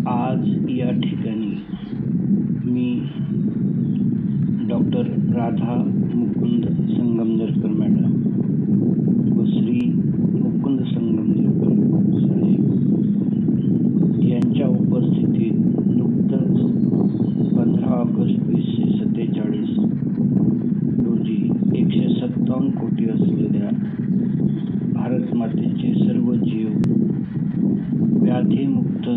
आज या ठिकाणी मी डॉक्टर राधा मुकुंद संगमनेरकर मॅडम व श्री मुकुंद संगमनेरकर साहेब यांच्या उपस्थितीत नुकतंच 15 ऑगस्ट 2047 रोजी 157 कोटी असलेल्या भारत मातेचे सर्व जीव व्याधीमुक्त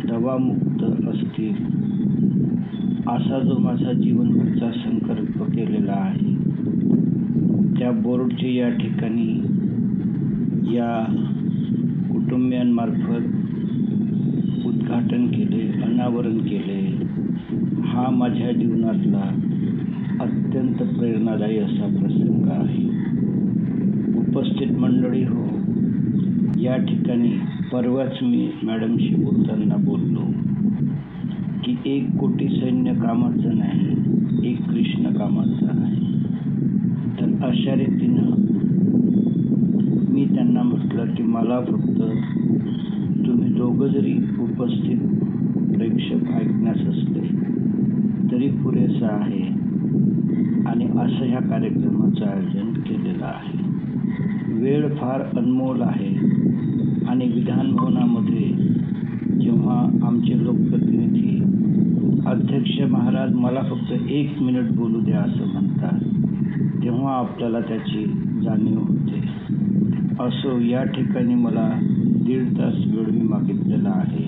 दवामुक्त असतील असा जो माझा जीवनभरचा संकल्प केलेला आहे त्या बोर्डचे या ठिकाणी या कुटुंबियांमार्फत उद्घाटन केले, अनावरण केले. हा माझ्या जीवनातला अत्यंत प्रेरणादायी असा प्रसंग आहे. उपस्थित मंडळी हो, या ठिकाणी परवाच मी मॅडमशी बोलताना बोललो की 1 कोटी सैन्य कामाचं नाही, एक कृष्ण कामाचं आहे. तर अशा रीतीनं मी त्यांना म्हटलं की मला फक्त तुम्ही दोघं जरी उपस्थित प्रेक्षक ऐकण्यास असले तरी पुरेसं आहे आणि असं ह्या कार्यक्रमाचं आयोजन केलेलं आहे. वेळ फार अनमोल आहे आणि विधान भवनामध्ये जेव्हा आमचे लोकप्रतिनिधी अध्यक्ष महाराज मला फक्त 1 मिनिट बोलू द्या असं म्हणतात, तेव्हा आपल्याला त्याची जाणीव होते. असो, या ठिकाणी मला 1.5 तास वेळ मी मागितलेला आहे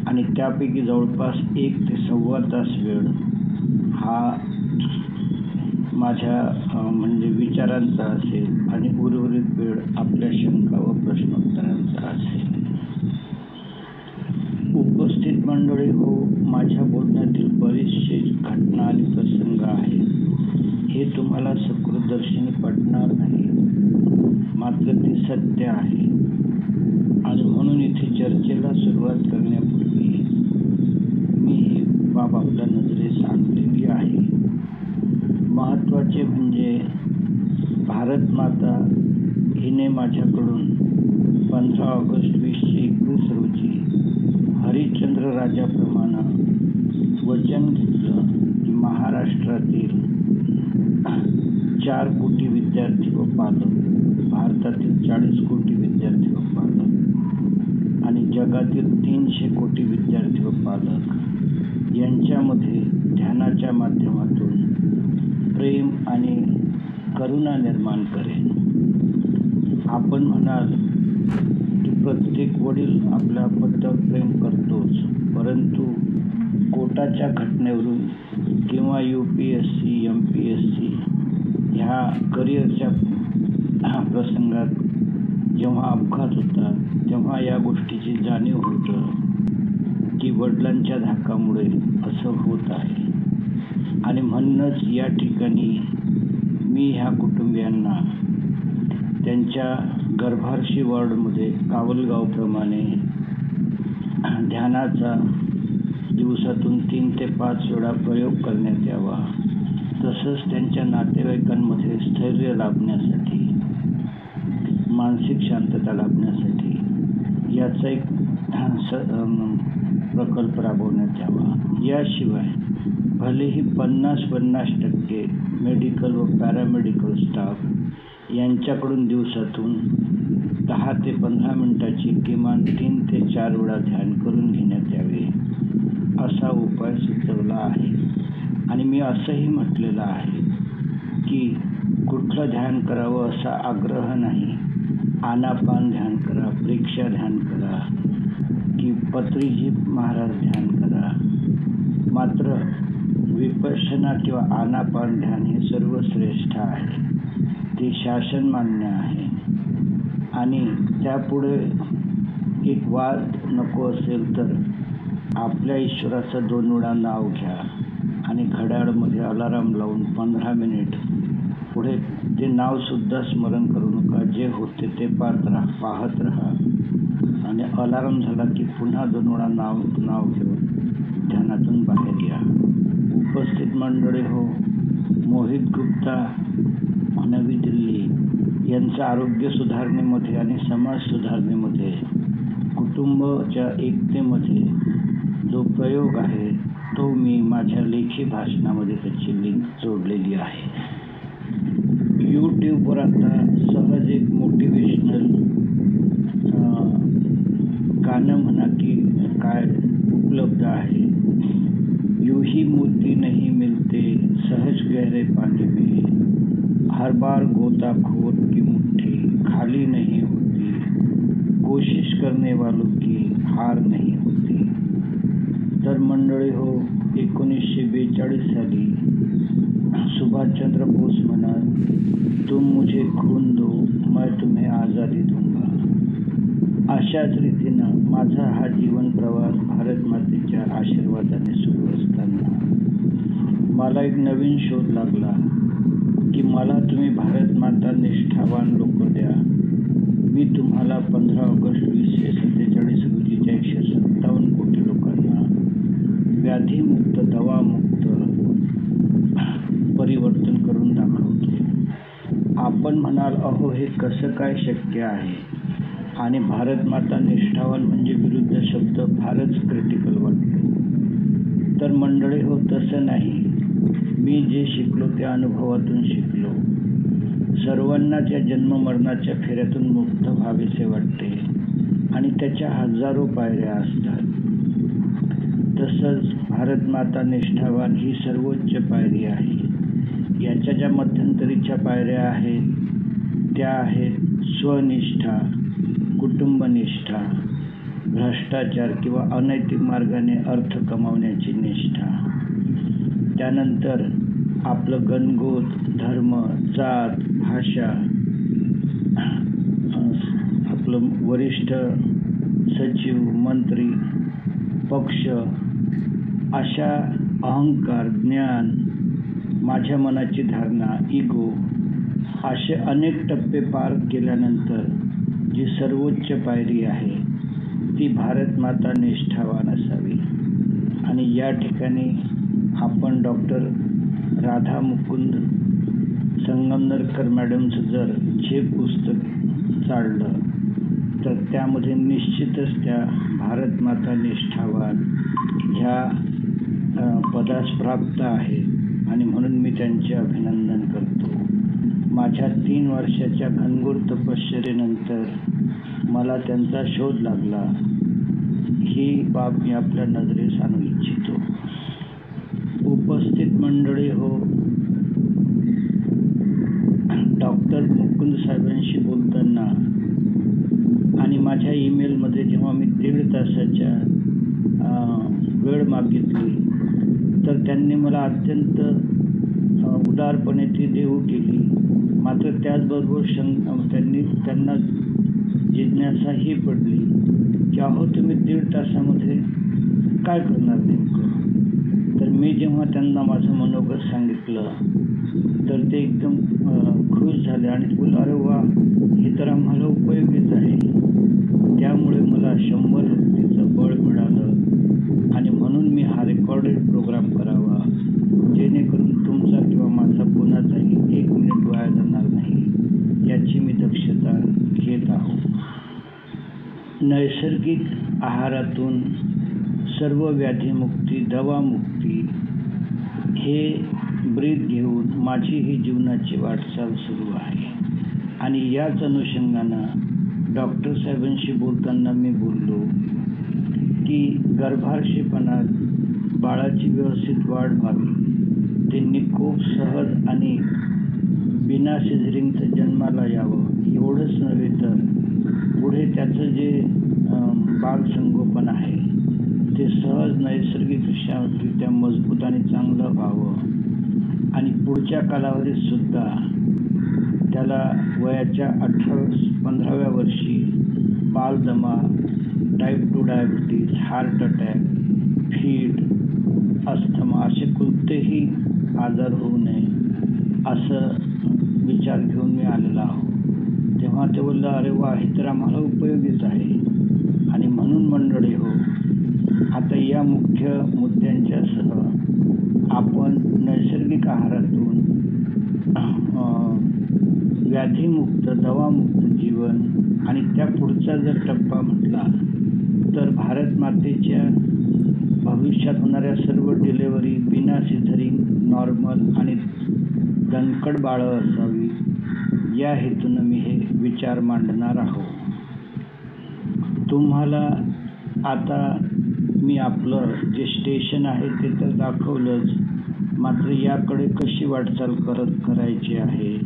आणि त्यापैकी जवळपास 1 ते सव्वा तास वेळ हा माझ्या म्हणजे विचारांचा असेल आणि उर्वरित वेळ आपल्या शंका व प्रश्नोत्तरांचा असेल. उपस्थित मंडळी हो, माझ्या बोलण्यातील बरेचसे घटना आणि प्रसंग आहेत. हे तुम्हाला सकृतदर्शनी पटणार नाही, मात्र ते सत्य आहे आणि म्हणून इथे चर्चेला सुरुवात करण्यापूर्वी मी ही बाब आपल्या नजरेस आणलेली आहे. महत्त्वाचे म्हणजे भारत माता हिने माझ्याकडून 15 ऑगस्ट 2021 रोजी हरिश्चंद्र राजाप्रमाणे वचन घेतलं की महाराष्ट्रातील 4 कोटी विद्यार्थी व पालक, भारतातील 40 कोटी विद्यार्थी व पालक आणि जगातील 300 कोटी विद्यार्थी व पालक यांच्यामध्ये ध्यानाच्या माध्यमातून प्रेम आणि करुणा निर्माण करेन. आपण म्हणाल की प्रत्येक वडील आपल्या पत्त्यावर प्रेम करतोच, परंतु कोर्टाच्या घटनेवरून किंवा UPSC MPSC ह्या करिअरच्या प्रसंगात जेव्हा अपघात होतात तेव्हा या गोष्टीची जाणीव होतं की वडिलांच्या धाकामुळे असं होत आहे. आणि म्हणूनच या ठिकाणी मी ह्या कुटुंबियांना त्यांच्या गर्भारशी वॉर्डमध्ये कावलगावप्रमाणे ध्यानाचा दिवसातून 3 ते 5 वेळा प्रयोग करण्यात यावा, तसंच त्यांच्या नातेवाईकांमध्ये स्थैर्य लाभण्यासाठी, मानसिक शांतता लाभण्यासाठी याचा एक प्रकल्प राबवण्यात यावा. याशिवाय भलेही 50% मेडिकल व पॅरामेडिकल स्टाफ यांच्याकडून दिवसातून 10 ते 15 मिनिटाची किमान 3 ते 4 वेळा ध्यान करून घेण्यात यावे असा उपाय सुचवला आहे. आणि मी असंही म्हटलेलं आहे की कुठलं ध्यान करावं असा आग्रह नाही. आनापान ध्यान करा, प्रेक्षा ध्यान करा की पत्रीजी महाराज ध्यान करा, मात्र विपश्यना किंवा आनापान ध्यान हे सर्वश्रेष्ठ आहे, ते शासन मान्य आहे. आणि त्यापुढे एक वाद नको असेल तर आपल्या ईश्वराचं 2 वेळा नाव घ्या आणि घड्याळमध्ये अलाराम लावून 15 मिनिट पुढे ते नावसुद्धा स्मरण करू नका, जे होते ते पाहत राहा आणि अलाराम झाला की पुन्हा 2 वेळा नाव घेऊन ध्यानातून बाहेर या. उपस्थित मंडळी हो, मोहित गुप्ता, नवी दिल्ली यांचं आरोग्य सुधारणेमध्ये आणि समाज सुधारणेमध्ये कुटुंबाच्या एकतेमध्ये जो प्रयोग आहे तो मी माझ्या लेखी भाषणामध्ये त्याची लिंक जोडलेली आहे. यूट्यूबवर आता सहज एक मोटिवेशनल गाणं म्हणा की काय उपलब्ध आहे. यूं ही मोती नहीं मिलते सहज गहरे पानी में, हर बार गोताखोर की मुट्ठी खाली नहीं होती, कोशिश करने वालों की हार नहीं होती. तर मंडळी हो, 1942 साली सुभाषचंद्र बोस म्हणत, तुम मुझे खून दो मैं तुम्हें आज़ादी दूंगा. अशाच रीतीनं माझा हा जीवन प्रवास भारत मातेच्या आशीर्वादाने सुरू असताना मला एक नवीन शोध लागला की मला तुम्ही भारत माता निष्ठावान लोक द्या. मी तुम्हाला 15 ऑगस्ट 2047 रोजीच्या 157 कोटी लोकांना व्याधीमुक्त दवामुक्त परिवर्तन करून दाखवतो. आपण म्हणाल, अहो हे कसं काय शक्य आहे आणि भारत माता निष्ठावान म्हणजे विरुद्ध शब्द फारच क्रिटिकल वाटतो. तर मंडळी हो, तसं नाही. मी जे शिकलो त्या अनुभवातून शिकलो. सर्वांनाच या जन्ममरणाच्या फेऱ्यातून मुक्त व्हावेसे वाटते आणि त्याच्या हजारो पायऱ्या असतात. तसंच भारत माता निष्ठावान ही सर्वोच्च पायरी आहे. याच्या ज्या मध्यंतरीच्या पायऱ्या आहेत त्या आहेत स्वनिष्ठा, कुटुंबनिष्ठा, भ्रष्टाचार किंवा अनैतिक मार्गाने अर्थ कमावण्याची निष्ठा, त्यानंतर आपलं गणगोत, धर्म, जात, भाषा, आपलं वरिष्ठ सचिव, मंत्री, पक्ष, अशा अहंकार, ज्ञान, माझ्या मनाची धारणा, इगो, असे अनेक टप्पे पार केल्यानंतर जी सर्वोच्च पायरी आहे ती भारत माता निष्ठावान असावी. आणि या ठिकाणी आपण डॉक्टर राधा मुकुंद संगमनरकर मॅडमचं जर जे पुस्तक चाललं तर त्यामध्ये निश्चितच त्या भारत माता निष्ठावान ह्या पदास प्राप्त आहे आणि म्हणून मी त्यांचे अभिनंदन करतो. माझ्या 3 वर्षाच्या घनघोर तपश्चर्येनंतर मला त्यांचा शोध लागला. ही बाब मी आपल्या नजरेस आणू इच्छितो. उपस्थित मंडळी हो, डॉक्टर मुकुंद साहेबांशी बोलताना आणि माझ्या ईमेलमध्ये जेव्हा मी 1.5 तासाच्या वेळ मागितली तर त्यांनी मला अत्यंत उदारपणे ती देऊ केली. मात्र त्याचबरोबर त्यांना जिज्ञासाही पडली की अहो तुम्ही 1.5 तासामध्ये काय करणार नेमकं. तर मी जेव्हा त्यांना माझं मनोगत सांगितलं तर ते एकदम खुश झाले आणि बोलले, अरे वा, हे तर आम्हाला उपयोगीच आहे. त्यामुळे मला 100 व्यक्तीचं बळ मिळालं आणि म्हणून मी हा रेकॉर्डेड प्रोग्राम करावा जेणेकरून तुमचा किंवा माझा कोणाचाही 1 मिनिट वाया जाणार नाही याची मी दक्षता घेत आहोत. नैसर्गिक आहारातून सर्व व्याधीमुक्ती, दवामुक्ती हे ब्रीद घेऊन माझी ही जीवनाची वाटचाल सुरू आहे. आणि याच अनुषंगानं डॉक्टर साहेबांशी बोलताना मी बोललो की गर्भाशयपणात बाळाची व्यवस्थित वाढ व्हावी, त्यांनी खूप सहज आणि बिना सिझरिंगचं जन्माला यावं. एवढंच नव्हे तर पुढे त्याचं जे बालसंगोपन आहे ते सहज नैसर्गिकरित्या मजबूत आणि चांगलं व्हावं आणि पुढच्या कालावधीत सुद्धा त्याला वयाच्या 15व्या वर्षी बालदमा, टाईप 2 डायबिटीज, हार्ट अटॅक, फीड, अस्थमा असे कोणतेही आजार होऊ नये असं विचार घेऊन मी आलेला आहोत. तेव्हा ते बोललं, अरे वा, हे तर आम्हाला उपयोगीच आहे. आणि म्हणून मंडळी हो, आता या मुख्य मुद्द्यांच्यासह आपण नैसर्गिक आहारातून व्याधीमुक्त, दवामुक्त जीवन आणि आणि त्या पुढचा जर टप्पा म्हटला तर भारत मातेच्या भविष्यात होणाऱ्या सर्व डिलेवरी बिना सिझरिंग, नॉर्मल आणि दणकट बाळं असावी या हेतूनं मी हे विचार मांडणार आहोत. तुम्हाला आता मी आपलं जे स्टेशन आहे ते तर दाखवलंच, मात्र याकडे कशी वाटचाल करायची आहे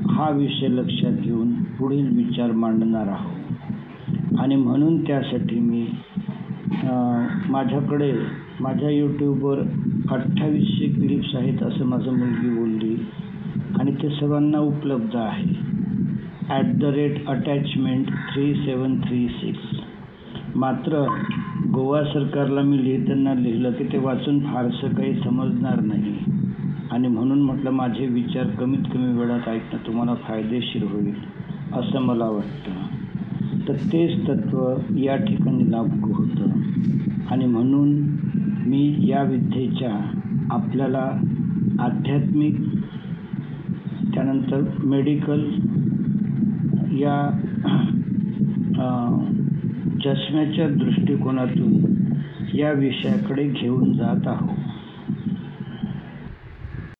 हा विषय लक्षात घेऊन पुढील विचार मांडणार आहोत. आणि म्हणून त्यासाठी मी माझ्याकडे माझ्या यूट्यूबवर 2800 क्लिप्स आहेत असं माझं मुलगी बोलली आणि ते सर्वांना उपलब्ध आहे. @attachment3736. मात्र गोवा सरकारला मी लिहिताना लिहिलं की ते वाचून फारसं काही समजणार नाही आणि म्हणून म्हटलं माझे विचार कमीत कमी वेळात ऐकणं तुम्हाला फायदेशीर होईल असं मला वाटतं. तर तेच तत्त्व या ठिकाणी लागू होतं आणि म्हणून मी या विद्येच्या आपल्याला आध्यात्मिक त्यानंतर मेडिकल या चष्म्याच्या दृष्टिकोनातून या विषयाकडे घेऊन जात आहोत.